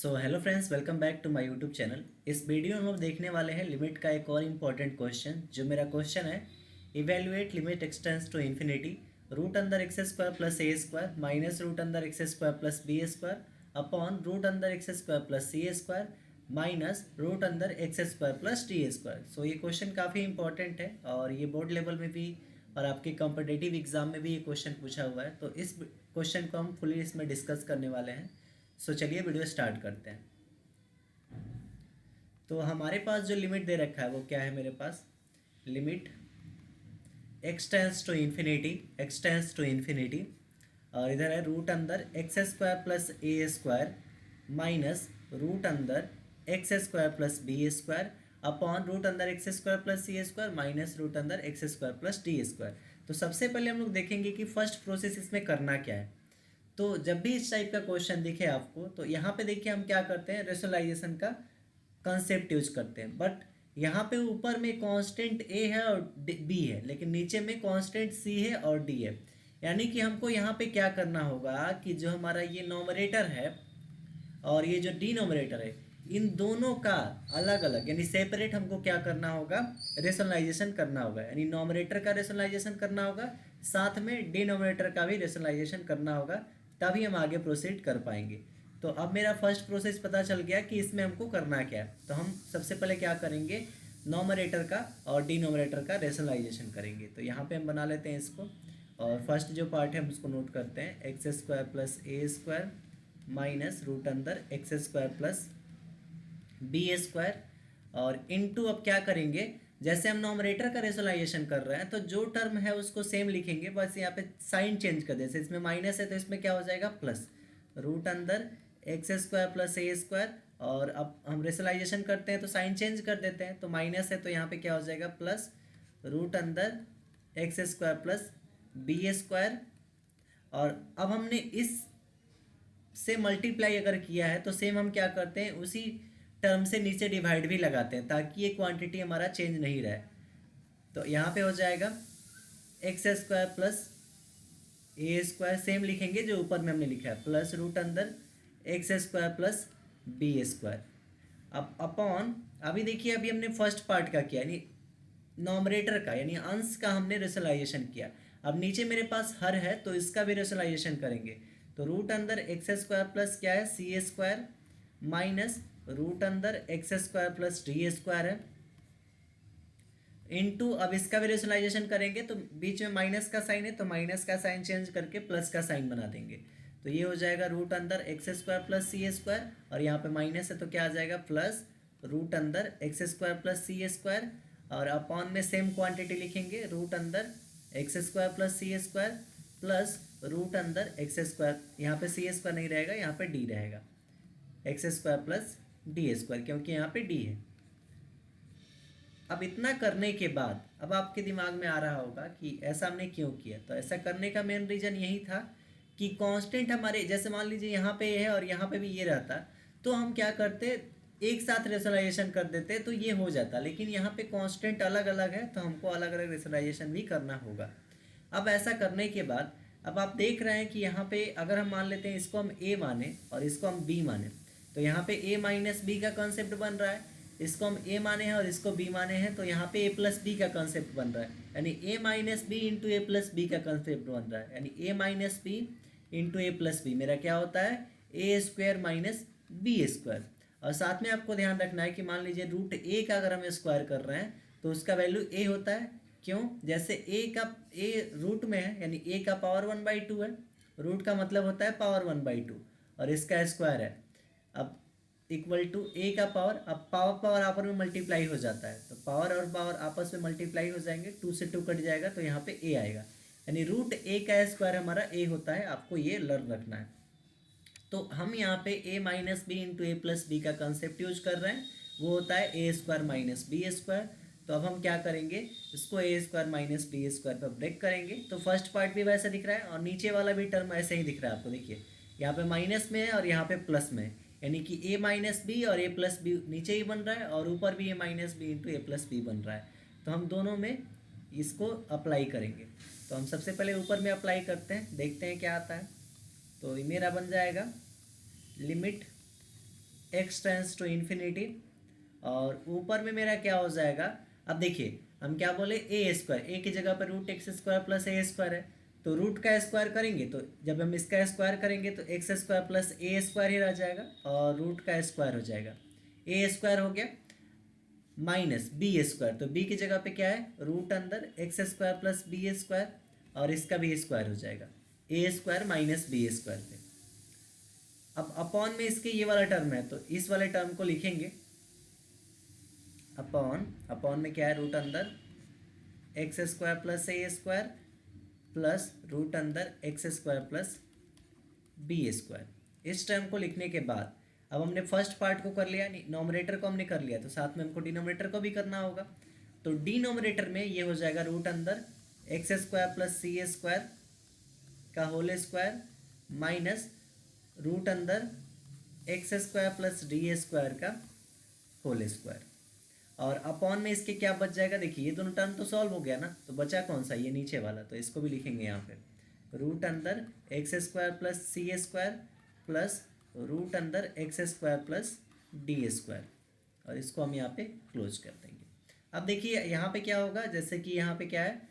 So hello friends, welcome back to my YouTube channel. इस वीडियो में हम लोग देखने वाले हैं लिमिट का एक और इम्पॉर्टेंट क्वेश्चन। जो मेरा क्वेश्चन है, evaluate limit x tends to infinity root under x square plus A square minus root under x square plus B square upon root under x square plus C square minus root under x square plus D square. So ये question काफ़ी important है और ये board level में भी और आपके competitive exam में भी ये क्वेश्चन पूछा हुआ है। तो इस क्वेश्चन को हम फुली इसमें डिस्कस करने वाले हैं। सो चलिए वीडियो स्टार्ट करते हैं। तो हमारे पास जो लिमिट दे रखा है वो क्या है, मेरे पास limit x tends to infinity और इधर है रूट अंदर एक्स स्क्वायर प्लस ए स्क्वायर माइनस रूट अंदर x square plus B square upon root अंदर एक्स स्क्वायर प्लस सी स्क्वायर माइनस रूट अंदर x square plus D square. तो सबसे पहले हम लोग देखेंगे कि फर्स्ट प्रोसेस इसमें करना क्या है। तो जब भी इस टाइप का क्वेश्चन दिखे आपको, तो यहाँ पे देखिए हम क्या करते हैं, रेशनलाइजेशन का कंसेप्ट यूज करते हैं। बट यहाँ पे ऊपर में कांस्टेंट ए है और बी है, लेकिन नीचे में कांस्टेंट सी है और डी है। यानी कि हमको यहाँ पे क्या करना होगा कि जो हमारा ये नोमरेटर है और ये जो डिनोमिनेटर है, इन दोनों का अलग अलग यानी सेपरेट हमको क्या करना होगा, रेशनलाइजेशन करना होगा। यानी नोमरेटर का रेशनलाइजेशन करना होगा, साथ में डिनोमिनेटर का भी रेशनलाइजेशन करना होगा, तभी हम आगे प्रोसीड कर पाएंगे। तो अब मेरा फर्स्ट प्रोसेस पता चल गया कि इसमें हमको करना क्या है। तो हम सबसे पहले क्या करेंगे, नोमरेटर का और डिनोमिनेटर का रेशनलाइजेशन करेंगे। तो यहाँ पे हम बना लेते हैं इसको, और फर्स्ट जो पार्ट है हम उसको नोट करते हैं, एक्स स्क्वायर प्लस ए स्क्वायर माइनस रूट अंदर x square plus B square और इनटू अब क्या करेंगे, जैसे हम नॉमरेटर का रेशनलाइजेशन कर रहे हैं तो जो टर्म है उसको सेम लिखेंगे, बस यहाँ पे साइन चेंज कर दे। जैसे इसमें माइनस है तो इसमें क्या हो जाएगा, प्लस रूट अंदर एक्स स्क्वायर प्लस ए स्क्वायर। और अब हम रेशनलाइजेशन करते हैं तो साइन चेंज कर देते हैं, तो माइनस है तो यहाँ पे क्या हो जाएगा, प्लस रूट अंदर x square plus B square. और अब हमने इस से मल्टीप्लाई अगर किया है तो सेम हम क्या करते हैं, उसी टर्म से नीचे डिवाइड भी लगाते हैं ताकि ये क्वांटिटी हमारा चेंज नहीं रहे। तो यहाँ पे हो जाएगा एक्स स्क्वायर प्लस ए स्क्वायर, सेम लिखेंगे जो ऊपर में हमने लिखा है, प्लस रूट अंदर x square plus B square. अब अपॉन, अभी देखिए अभी हमने फर्स्ट पार्ट का किया यानी नॉमरेटर का यानी अंश का हमने रेशनलाइजेशन किया। अब नीचे मेरे पास हर है तो इसका भी रेशनलाइजेशन करेंगे। तो रूट अंदर एक्स स्क्वायर प्लस क्या है, सी स्क्वायर माइनस रूट अंदर x square plus D square है इनटू, अब इसका भी रेशनलाइजेशन करेंगे तो बीच में माइनस का साइन है तो माइनस का साइन चेंज करके प्लस का साइन बना देंगे। तो ये हो जाएगा रूट अंदर एक्स स्क्वायर प्लस सी स्क्वायर और यहाँ पे माइनस है तो क्या आ जाएगा, प्लस रूट अंदर एक्स स्क्वायर प्लस सी स्क्वायर और अपॉन में सेम क्वांटिटी लिखेंगे, रूट अंदर एक्स स्क्वायर प्लस सी स्क्वायर प्लस रूट अंदर एक्स स्क्वायर, यहाँ पे सी स्क्वायर नहीं रहेगा, यहाँ पे डी रहेगा, x square plus D square, क्योंकि यहाँ पे डी है। अब इतना करने के बाद अब आपके दिमाग में आ रहा होगा कि ऐसा हमने क्यों किया। तो ऐसा करने का मेन रीज़न यही था कि कांस्टेंट हमारे, जैसे मान लीजिए यहाँ पे है और यहाँ पे भी ये रहता, तो हम क्या करते, एक साथ रेशनलाइजेशन कर देते तो ये हो जाता। लेकिन यहाँ पे कांस्टेंट अलग अलग है तो हमको अलग अलग रेशनलाइजेशन भी करना होगा। अब ऐसा करने के बाद अब आप देख रहे हैं कि यहाँ पे अगर हम मान लेते हैं इसको हम ए माने और इसको हम बी माने, तो यहाँ पे ए माइनस बी का कॉन्सेप्ट बन रहा है। इसको हम ए माने हैं और इसको बी माने हैं तो यहाँ पे ए प्लस बी का कॉन्सेप्ट बन रहा है, यानी ए माइनस बी इंटू ए प्लस बी का कॉन्सेप्ट बन रहा है। यानी ए माइनस बी इंटू ए प्लस बी मेरा क्या होता है, a square minus B square. और साथ में आपको ध्यान रखना है कि मान लीजिए रूट ए का अगर हम स्क्वायर कर रहे हैं तो उसका वैल्यू ए होता है। क्यों, जैसे ए रूट में है यानी ए का पावर 1/2 है, रूट का मतलब होता है पावर 1/2 और इसका स्क्वायर है। अब इक्वल टू ए का पावर, अब पावर पावर आपस में मल्टीप्लाई हो जाता है तो पावर और पावर आपस में मल्टीप्लाई हो जाएंगे, 2 से 2 कट जाएगा तो यहाँ पे ए आएगा, यानी रूट ए का स्क्वायर हमारा ए होता है। आपको ये लर्न रखना है। तो हम यहाँ पे ए माइनस बी इंटू ए प्लस बी का कंसेप्ट यूज कर रहे हैं, वो होता है a square minus B square. तो अब हम क्या करेंगे, इसको ए स्क्वायर माइनस बी स्क्वायर पर ब्रेक करेंगे। तो फर्स्ट पार्ट भी वैसे दिख रहा है और नीचे वाला भी टर्म ऐसे ही दिख रहा है आपको। देखिए यहाँ पे माइनस में है और यहाँ पे प्लस में है, यानी कि ए माइनस बी और ए प्लस बी नीचे ही बन रहा है और ऊपर भी ए माइनस बी इंटू ए प्लस बी बन रहा है। तो हम दोनों में इसको अप्लाई करेंगे। तो हम सबसे पहले ऊपर में अप्लाई करते हैं, देखते हैं क्या आता है। तो मेरा बन जाएगा limit x tends to infinity, और ऊपर में मेरा क्या हो जाएगा, अब देखिए हम क्या बोले, ए स्क्वायर, ए की जगह पर रूट एक्स स्क्वायर प्लस ए स्क्वायर है, तो रूट का स्क्वायर करेंगे तो जब हम इसका स्क्वायर करेंगे तो एक्स स्क्वायर प्लस ए स्क्वायर ही रह जाएगा और रूट का स्क्वायर हो जाएगा, ए स्क्वायर हो गया माइनस बी स्क्वायर, तो बी की जगह पे क्या है, रूट अंदर x square plus B square, और इसका भी स्क्वायर हो जाएगा, ए स्क्वायर माइनस बी स्क्वायर पे। अब अपॉन में इसके ये वाला टर्म है तो इस वाले टर्म को लिखेंगे अपॉन, अपॉन में क्या है, रूट अंदर एक्स स्क्वायर प्लस ए स्क्वायर प्लस रूट अंदर x square plus B square. इस टर्म को लिखने के बाद अब हमने फर्स्ट पार्ट को कर लिया, नॉमिनेटर को हमने कर लिया, तो साथ में हमको डिनोमिनेटर को भी करना होगा। तो डिनोमिनेटर में ये हो जाएगा रूट अंदर एक्स स्क्वायर प्लस सी स्क्वायर का होल स्क्वायर माइनस रूट अंदर x square plus D square का होल स्क्वायर, और अपॉन में इसके क्या बच जाएगा, देखिए ये दोनों टर्म तो सॉल्व हो गया ना, तो बचा कौन सा, ये नीचे वाला, तो इसको भी लिखेंगे यहाँ पे रूट अंदर एक्स स्क्वायर प्लस सी स्क्वायर प्लस रूट अंदर x square plus D square, और इसको हम यहाँ पे क्लोज कर देंगे। अब देखिए यहाँ पे क्या होगा, जैसे कि यहाँ पे क्या है,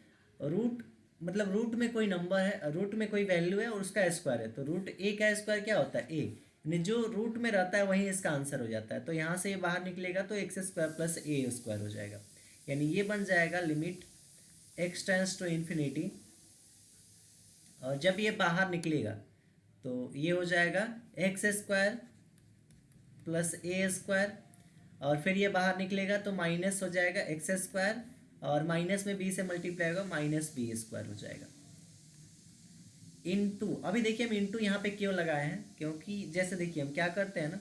रूट मतलब रूट में कोई नंबर है, रूट में कोई वैल्यू है और उसका स्क्वायर है, तो रूट ए का स्क्वायर क्या होता है, ए, यानी जो रूट में रहता है वही इसका आंसर हो जाता है। तो यहाँ से ये बाहर निकलेगा तो एक्स स्क्वायर प्लस ए स्क्वायर हो जाएगा, यानी ये बन जाएगा limit x tends to infinity, और जब ये बाहर निकलेगा तो ये हो जाएगा एक्स स्क्वायर प्लस ए स्क्वायर, और फिर ये बाहर निकलेगा तो माइनस हो जाएगा एक्स स्क्वायर, और माइनस में बी से मल्टीप्लाई होगा माइनस बी स्क्वायर हो जाएगा इनटू। अभी देखिए हम इनटू यहाँ पे क्यों लगाए हैं, क्योंकि जैसे देखिए हम क्या करते हैं ना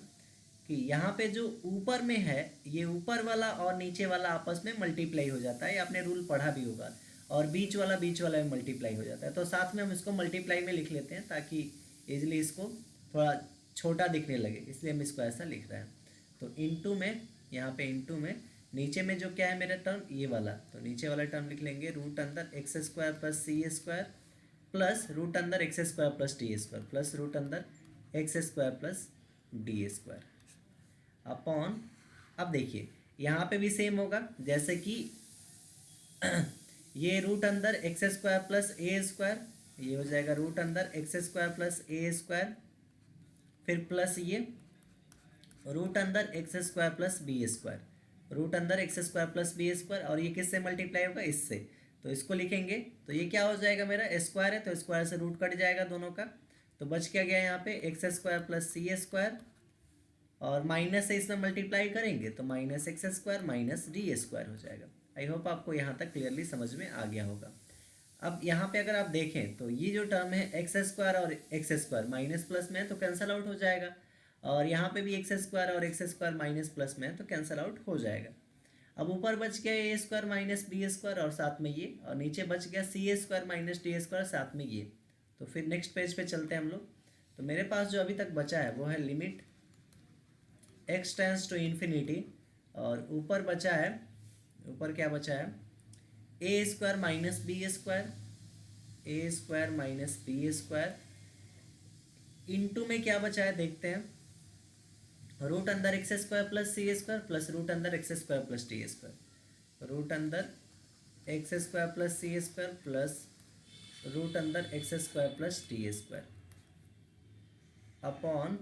कि यहाँ पे जो ऊपर में है ये ऊपर वाला और नीचे वाला आपस में मल्टीप्लाई हो जाता है, ये आपने रूल पढ़ा भी होगा, और बीच वाला में मल्टीप्लाई हो जाता है, तो साथ में हम इसको मल्टीप्लाई में लिख लेते हैं ताकि इजिली इसको थोड़ा छोटा दिखने लगे, इसलिए हम इसको ऐसा लिख रहे हैं। तो इनटू में, यहाँ पे इनटू में नीचे में जो क्या है मेरा टर्म ये वाला, तो नीचे वाला टर्म लिख लेंगे रूट अंदर एक्स स्क्वायर प्लस सी स्क्वायर प्लस रूट अंदर x square plus D square plus root अंदर x square plus D square upon. अब देखिए यहाँ पे भी सेम होगा, जैसे कि ये रूट अंदर एक्स स्क्वायर प्लस ए स्क्वायर, ये हो जाएगा रूट अंदर एक्स स्क्वायर प्लस ए स्क्वायर, फिर प्लस ये रूट अंदर x square plus B square, root अंदर x square plus B square, और ये किससे मल्टीप्लाई होगा, इससे, तो इसको लिखेंगे तो ये क्या हो जाएगा, मेरा स्क्वायर है तो स्क्वायर से रूट कट जाएगा दोनों का, तो बच क्या गया यहाँ पे एक्स स्क्वायर प्लस सी स्क्वायर, और माइनस से इसमें मल्टीप्लाई करेंगे तो minus x square minus D square हो जाएगा। आई होप आपको यहाँ तक क्लियरली समझ में आ गया होगा। अब यहाँ पे अगर आप देखें तो ये जो टर्म है एक्स स्क्वायर और एक्स स्क्वायर माइनस प्लस में है तो कैंसिल आउट हो जाएगा, और यहाँ पे भी एक्स स्क्वायर और एक्स स्क्वायर माइनस प्लस में है तो कैंसिल आउट हो जाएगा। अब ऊपर बच गया A square minus B square और साथ में ये, और नीचे बच गया सी स्क्वायर माइनस डी स्क्वायर साथ में ये। तो फिर नेक्स्ट पेज पे चलते हैं हम लोग। तो मेरे पास जो अभी तक बचा है वो है limit x tends to infinity, और ऊपर बचा है, ऊपर क्या बचा है, a square minus B square, a square minus B square into में क्या बचा है देखते हैं, रूट अंदर एक्स स्क्वायर प्लस सी स्क्वायर प्लस रूट अंदर x square plus D square, root अंदर एक्स स्क्वायर प्लस सी स्क्वायर प्लस रूट अंदर x square plus D square upon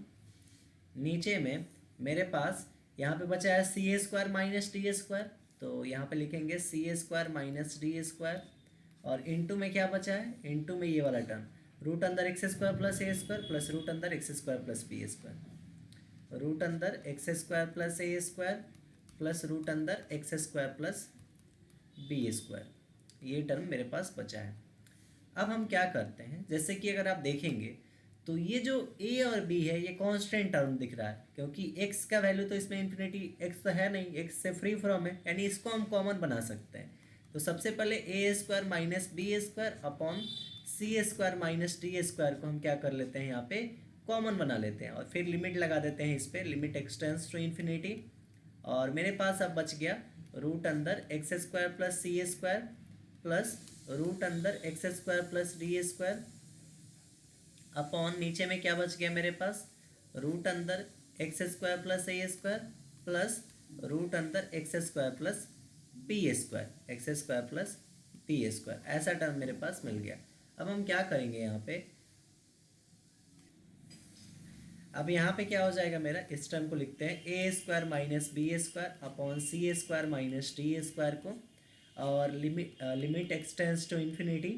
नीचे में मेरे पास यहाँ पे बचा है c square minus D square, तो यहाँ पे लिखेंगे c square minus D square, और इनटू में क्या बचा है, इनटू में ये वाला टर्म रूट अंदर एक्स स्क्वायर प्लस ए स्क्वायर प्लस रूट अंदर x square plus B square, root अंदर एक्स स्क्वायर प्लस ए स्क्वायर प्लस रूट अंदर x square plus B square, ये टर्म मेरे पास बचा है। अब हम क्या करते हैं, जैसे कि अगर आप देखेंगे तो ये जो a और b है ये कांस्टेंट टर्म दिख रहा है, क्योंकि x का वैल्यू तो इसमें इन्फिनिटी, x तो है नहीं, x से फ्री फ्रॉम है, यानी इसको हम कॉमन बना सकते हैं। तो सबसे पहले a square minus B square upon C square minus D square को हम क्या कर लेते हैं, यहाँ पे कॉमन बना लेते हैं, और फिर लिमिट लगा देते हैं इस पर, limit x tends to infinity, और मेरे पास अब बच गया रूट अंदर एक्स स्क्वायर प्लस सी स्क्वायर प्लस रूट अंदर x square plus D square upon नीचे में क्या बच गया मेरे पास, रूट अंदर एक्स स्क्वायर प्लस ए स्क्वायर प्लस रूट अंदर x square plus B square, x square plus B square, ऐसा टर्म मेरे पास मिल गया। अब हम क्या करेंगे यहाँ पे, अब यहाँ पे क्या हो जाएगा मेरा, इस टर्म को लिखते हैं a square minus B square upon C square minus D square को, और लिमिट एक्सटेंड्स टू इन्फिनिटी।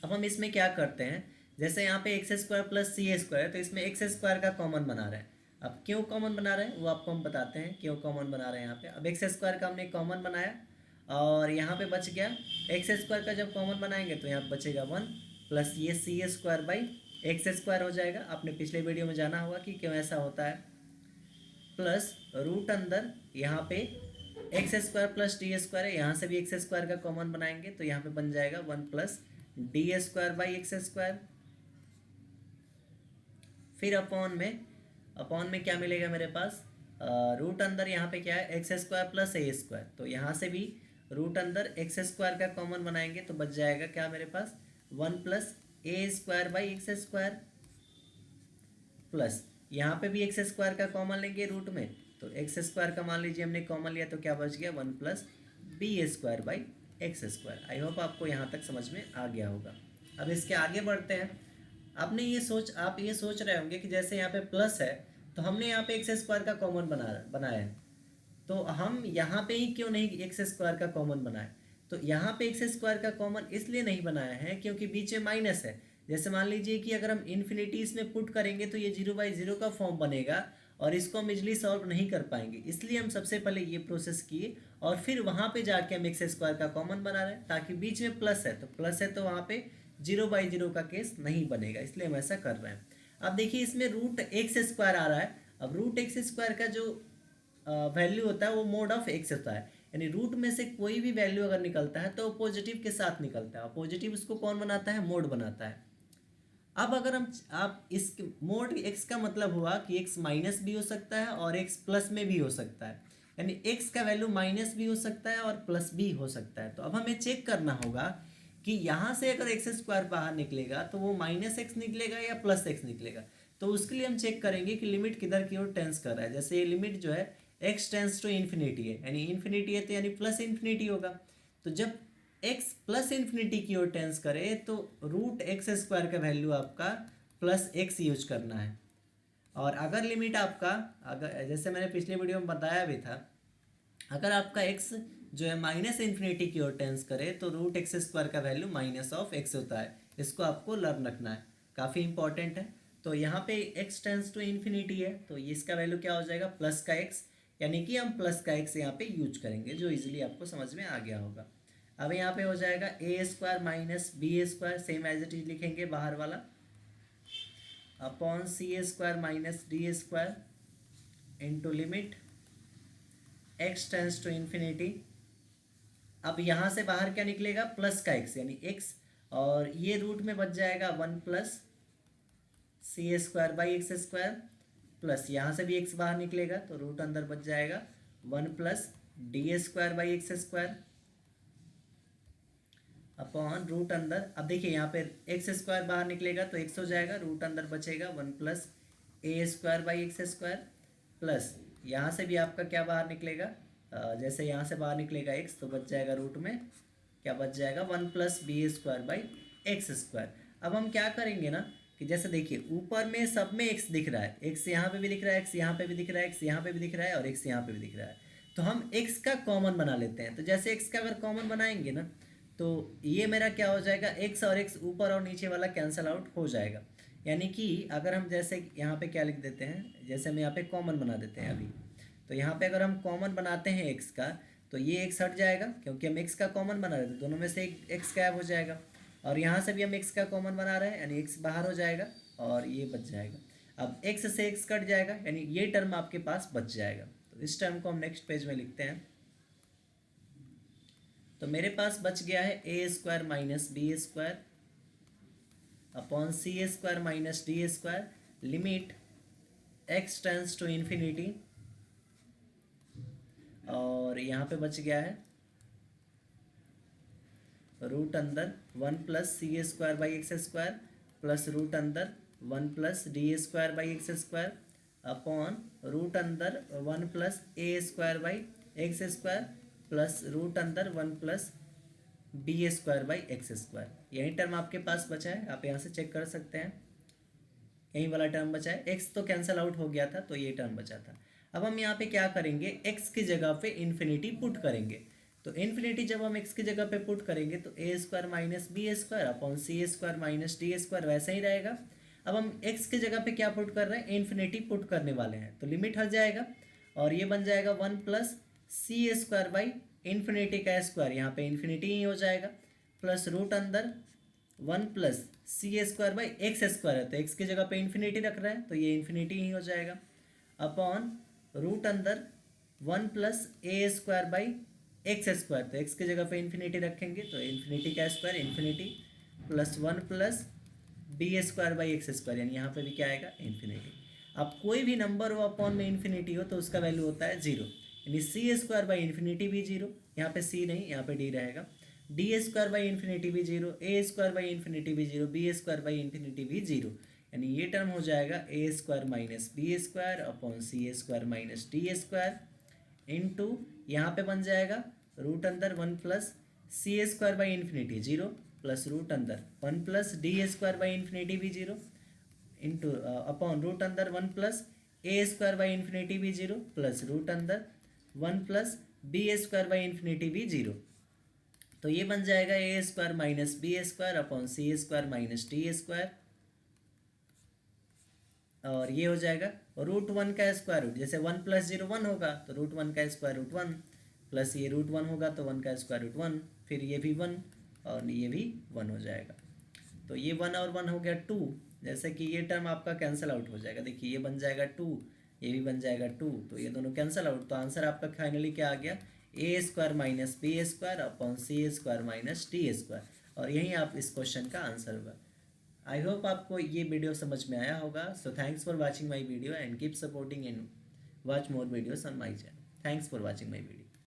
अब हम इसमें क्या करते हैं, जैसे यहाँ पे एक्स स्क्वायर प्लस सी स्क्वायर, तो इसमें एक्स स्क्वायर का कॉमन बना रहे हैं। अब क्यों कॉमन बना रहे हैं वो आपको हम बताते हैं, क्यों कॉमन बना रहे हैं यहाँ पे। अब एक्स स्क्वायर का हमने कॉमन बनाया और यहाँ पे बच गया, एक्स स्क्वायर का जब कॉमन बनाएंगे तो यहाँ बचेगा 1 प्लस ये सी स्क्वायर बाई एक्स स्क्वायर हो जाएगा। आपने पिछले वीडियो में जाना होगा कि क्यों ऐसा होता है। प्लस रूट अंदर यहाँ पे x square plus D square है, यहाँ से भी एक्स स्क्वायर का कॉमन बनाएंगे तो यहाँ पे बन जाएगा 1 plus D square by x square. फिर अपॉन में क्या मिलेगा मेरे पास, रूट अंदर यहाँ पे क्या है एक्स स्क्वायर प्लस ए स्क्वायर, तो यहाँ से भी रूट अंदर एक्स स्क्वायर का कॉमन बनाएंगे तो बच जाएगा क्या मेरे पास 1 plus A square by x square, plus यहाँ पे भी एक्स स्क्वायर का कॉमन लेंगे रूट में, तो एक्स स्क्वायर का मान लीजिए हमने कॉमन लिया तो क्या बच गया 1 plus B square by x square. I hope आपको यहाँ तक समझ में आ गया होगा। अब इसके आगे बढ़ते हैं। आप ये सोच रहे होंगे कि जैसे यहाँ पे प्लस है तो हमने यहाँ पे एक्स स्क्वायर का कॉमन बनाया है, तो हम यहाँ पे ही क्यों नहीं एक्स स्क्वायर का कॉमन बनाए। तो यहाँ पे एक्स स्क्वायर का कॉमन इसलिए नहीं बनाया है क्योंकि बीच में माइनस है। जैसे मान लीजिए कि अगर हम इन्फिनिटी इसमें पुट करेंगे तो ये 0/0 का फॉर्म बनेगा और इसको हम इजली सॉल्व नहीं कर पाएंगे, इसलिए हम सबसे पहले ये प्रोसेस किए और फिर वहाँ पे जाके हम एक्स स्क्वायर का कॉमन बना रहे हैं, ताकि बीच में प्लस है तो वहाँ पे 0/0 का केस नहीं बनेगा, इसलिए हम ऐसा कर रहे हैं। अब देखिए इसमें रूट एक्स स्क्वायर आ रहा है। अब रूट एक्स स्क्वायर का जो वैल्यू होता है वो मोड ऑफ एक्स होता है, यानी रूट में से कोई भी वैल्यू अगर निकलता है तो पॉजिटिव के साथ निकलता है, पॉजिटिव उसको कौन बनाता है, मोड बनाता है। अब अगर आप इस मोड एक्स का मतलब हुआ कि एक्स माइनस भी हो सकता है और एक्स प्लस में भी हो सकता है, यानी एक्स का वैल्यू माइनस भी हो सकता है और प्लस भी हो सकता है। तो अब हमें चेक करना होगा कि यहाँ से अगर एक्स स्क्वायर बाहर निकलेगा तो वो माइनस एक्स निकलेगा या प्लस एक्स निकलेगा। तो उसके लिए हम चेक करेंगे कि लिमिट किधर की ओर टेंस कर रहा है। जैसे ये लिमिट जो है एक्स टेंस टू इन्फिनिटी है, यानी इन्फिनिटी है तो यानी प्लस इन्फिनिटी होगा। तो जब एक्स प्लस इन्फिनिटी की ओर टेंस करे तो रूट एक्स स्क्वायर का वैल्यू आपका प्लस एक्स यूज करना है। और अगर लिमिट आपका, अगर जैसे मैंने पिछले वीडियो में बताया भी था, अगर आपका एक्स जो है माइनस इन्फिनिटी की ओर टेंस करे तो रूट एक्स स्क्वायर का वैल्यू माइनस ऑफ एक्स होता है। इसको आपको लर्न रखना है, काफ़ी इंपॉर्टेंट है। तो यहाँ पे एक्स टेंस टू इन्फिनिटी है तो इसका वैल्यू क्या हो जाएगा, प्लस का एक्स, यानी कि हम प्लस का एक्स यहाँ पे यूज करेंगे, जो इजीली आपको समझ में आ गया होगा। अब यहाँ पे हो जाएगा ए square minus B square, same as it is लिखेंगे बाहर वाला, upon C square minus D square into limit x tends to infinity. अब यहाँ से बाहर क्या निकलेगा, प्लस का एक्स यानी एक्स, और ये रूट में बच जाएगा 1 plus C square by x square, plus यहाँ से भी एक्स बाहर निकलेगा तो रूट अंदर बच जाएगा 1 plus D square by x square upon root अंदर। अब देखिए यहाँ पे एक्स स्क्वायर बाहर निकलेगा तो एक्स हो जाएगा, रूट अंदर बचेगा 1 plus A square by x square, plus यहाँ से भी आपका क्या बाहर निकलेगा, जैसे यहाँ से बाहर निकलेगा एक्स तो बच जाएगा रूट में क्या बच जाएगा 1 plus B square by x square. अब हम क्या करेंगे ना कि जैसे देखिए ऊपर में सब में एक्स दिख रहा है, एक्स यहाँ पे भी दिख रहा है, एक्स यहाँ पे भी दिख रहा है, एक्स यहाँ पे भी दिख रहा है और एक्स यहाँ पे भी दिख रहा है, तो हम एक्स का कॉमन बना लेते हैं। तो जैसे एक्स का अगर कॉमन बनाएंगे ना तो ये मेरा क्या हो जाएगा, एक्स और एक्स ऊपर और नीचे वाला कैंसल आउट हो जाएगा। यानी कि अगर हम जैसे यहाँ पे क्या लिख देते हैं, जैसे हम यहाँ पे कॉमन बना देते हैं अभी, तो यहाँ पे अगर हम कॉमन बनाते हैं एक्स का तो ये एक्स हट जाएगा क्योंकि हम एक्स का कॉमन बना रहे थे, दोनों में से एक एक्स गायब हो जाएगा, और यहाँ से भी हम एक्स का कॉमन बना रहे हैं यानी एक्स बाहर हो जाएगा और ये बच जाएगा। अब एक्स से एक्स कट जाएगा यानी ये टर्म आपके पास बच जाएगा। तो इस टर्म को हम नेक्स्ट पेज में लिखते हैं। तो मेरे पास बच गया है a square minus B square upon C square minus D square limit x tends to infinity, और यहाँ पे बच गया है रूट अंदर 1 plus C square by x square plus root अंदर 1 plus D square by x square upon root अंदर 1 plus A square by x square plus root अंदर 1 plus B square by x square. यही term आपके पास बचा है, आप यहाँ से चेक कर सकते हैं, यही वाला टर्म बचा है। एक्स तो कैंसिल आउट हो गया था, तो ये टर्म बचा था। अब हम यहाँ पे क्या करेंगे, एक्स की जगह पे इन्फिनिटी पुट करेंगे। तो इन्फिनिटी जब हम एक्स की जगह पे पुट करेंगे तो a square minus B square upon C square minus D square वैसा ही रहेगा। अब हम एक्स की जगह पे क्या पुट कर रहे हैं, इन्फिनिटी पुट करने वाले हैं, तो लिमिट हट जाएगा और ये बन जाएगा 1 plus C square by infinity का स्क्वायर, यहाँ पे इन्फिनिटी ही हो जाएगा, प्लस रूट अंदर 1 plus C square by x square है, तो एक्स की जगह पे इन्फिनिटी रख रहे हैं तो ये इन्फिनिटी ही हो जाएगा, अपॉन रूट अंदर 1 plus A square by x square, तो एक्स की जगह पे इन्फिनिटी रखेंगे तो इन्फिनिटी का square infinity, plus 1 plus B square by x square, यानी यहाँ पे भी क्या आएगा, इन्फिनिटी। अब कोई भी नंबर हो अपॉन में इन्फिनिटी हो तो उसका वैल्यू होता है जीरो, यानी सी स्क्वायर बाई इन्फिनिटी भी जीरो, यहाँ पे सी नहीं यहाँ पे डी रहेगा, डी स्क्वायर बाई इन्फिनिटी भी zero, A square by infinity भी zero, B square by infinity भी जीरो, यानी ये टर्म हो जाएगा ए square minus B square upon सी square minus D square into यहाँ पे बन जाएगा रूट अंदर 1 plus C square by infinity zero, plus root अंदर 1 plus D square by infinity भी जीरो, इंटू अपॉन रूट अंदर 1 plus A square by infinity भी zero, plus root अंदर 1 plus B square by infinity भी zero. तो ये बन जाएगा ए square minus B square upon सी स्क्वायर माइनस डी स्क्वायर, और ये हो जाएगा रूट 1 का स्क्वायर रूट, जैसे 1 प्लस जीरो 1 होगा तो रूट 1 का स्क्वायर रूट 1, प्लस ये रूट 1 होगा तो 1 का स्क्वायर रूट 1, फिर ये भी 1 और ये भी 1 हो जाएगा। तो ये 1 और 1 हो गया 2, जैसे कि ये टर्म आपका कैंसिल आउट हो जाएगा, देखिए ये बन जाएगा 2, ये भी बन जाएगा 2, तो ये दोनों कैंसिल आउट, तो आंसर आपका फाइनली क्या आ गया, A square minus B square upon C square minus D square, और यही आप इस क्वेश्चन का आंसर होगा। आई होप आपको ये वीडियो समझ में आया होगा। So thanks for watching my video and keep supporting and watch more videos on my channel. Thanks for watching my video.